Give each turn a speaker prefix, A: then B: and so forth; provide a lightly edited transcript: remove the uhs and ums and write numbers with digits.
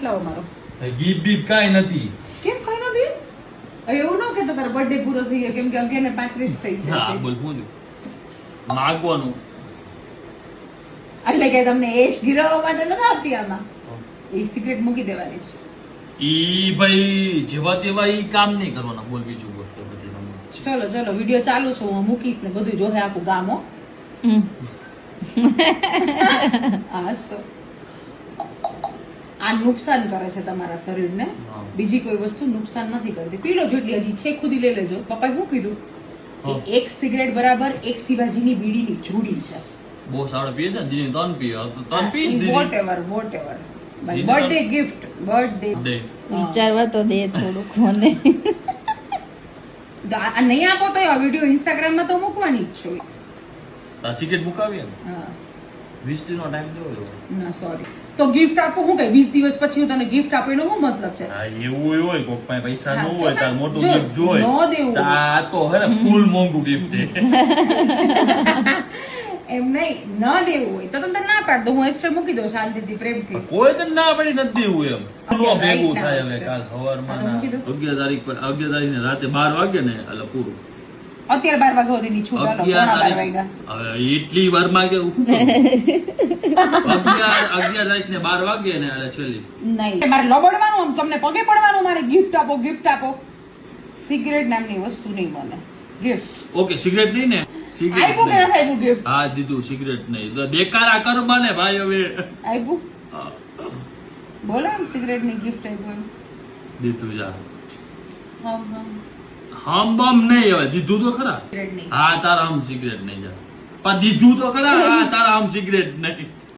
A: Gift લાવો મારો.
B: ગીફ beef કાંઈ નથી.
A: કેમ કઈ નથી? હવે એવું ન કહેતો તારો બર્થડે પૂરો થઈ ગયો કેમ કે 11:35 થઈ છે.
B: હા બોલ શું માગવાનું
A: એટલે કે તમને એશ ગિરાવવા માટે નથી આપતી આમાં. એ સિગરેટ મૂકી દેવાની છે.
B: ઈ ભાઈ જેવા તેવા ઈ કામ નહીં કરવાના. બોલ બીજું બોલ તો બધી રમત છે.
A: ચલો ચલો વિડિયો ચાલુ છે હું મૂકીશ ને બધું જોહે આખું ગામ હો. આજ તો આ નુકસાન કરે છે તમારા શરીરને.
B: હા.
A: બીજી કોઈ વસ્તુ નુકસાન નથી કરતી. પી લો જેટલી હજી છે ખુદી લઈ લેજો. પપ્પાએ શું કીધું કે એક સિગરેટ બરાબર એક શિવાજીની બીડીની જોડી છે.
B: બહુ સારો પીએ છે ને દીદી ત્રણ પીએ તો ત્રણ પીસ દીદી
A: વોટએવર બર્થડે ગિફ્ટ બર્થડે
B: દે
C: વિચારવા તો દે થોડુંક મને.
A: આ નહીં આપો તો આ વિડિયો ઇન્સ્ટાગ્રામ માં તો મૂકવાની જ છું.
B: આ સિગરેટ મુકાવીએ ને
A: હા
B: 20 નો ટાઈમ દેવો એવો.
A: ના સોરી તો ગિફ્ટ આપો હું કઈ 20 દિવસ પછી હું તને ગિફ્ટ આપો એનો શું મતલબ છે?
B: હા એવું હોય કોક પાસે પૈસા ન
A: હા,
B: હોય
A: તો
B: તાર મોટું
A: જો,
B: ગિફ્ટ જોઈ
A: ન દેવું.
B: આ તો હે ને ફૂલ મોંઘું ગિફ્ટ છે.
A: એમ નહીં ન દેવું હોય તો તમે ના પાડ દો હું એસ્ટર મૂકી દઉં શાંતિથી પ્રેમથી.
B: કોઈ તો ના પડી નથી દેવું એમ નો ભેગું
A: right
B: થાય
A: now
B: હવે
A: છે.
B: કાલ સવારમાં
A: હા, તો મૂકી દો.
B: 11 તારીખ પર 11 તારીખને રાતે 12 વાગે ને એટલે પૂરું.
A: અત્યારે 12 વાગ્યા સુધીની છૂટ હાલો
B: 11
A: પોણા 12
B: તારીખ
A: વાગ્યા.
B: હવે એટલી વારમાં કે શું કરું? 11 તારીખને 12 વાગે ને એટલે છેલ્લી
A: નહીં મારે લબડવાનું આમ તમને પગે પડવાનું મારે ગિફ્ટ આપો સિગરેટ નામની વસ્તુ નહીં મને ગિફ્ટ
B: ઓકે સિગરેટ નહીં ને સિગરેટ
A: આપ્યું કે
B: નહીં.
A: નથી આપ્યું ગિફ્ટ
B: હા દીધું સિગરેટ નહીં તો દેખાડા કરવા ને ભાઈ હવે
A: આપ્યું બોલો એમ સિગરેટ ની ગિફ્ટ આપ્યું એમ
B: દીધું જા
A: હમ હમ
B: હમ બમ નહીં હવે દીધું તો ખરા
A: સિગરેટ નહીં
B: હા તારા આમ સિગરેટ નહીં જા પણ દીધું તો ખરા હા તારા આમ સિગરેટ નહીં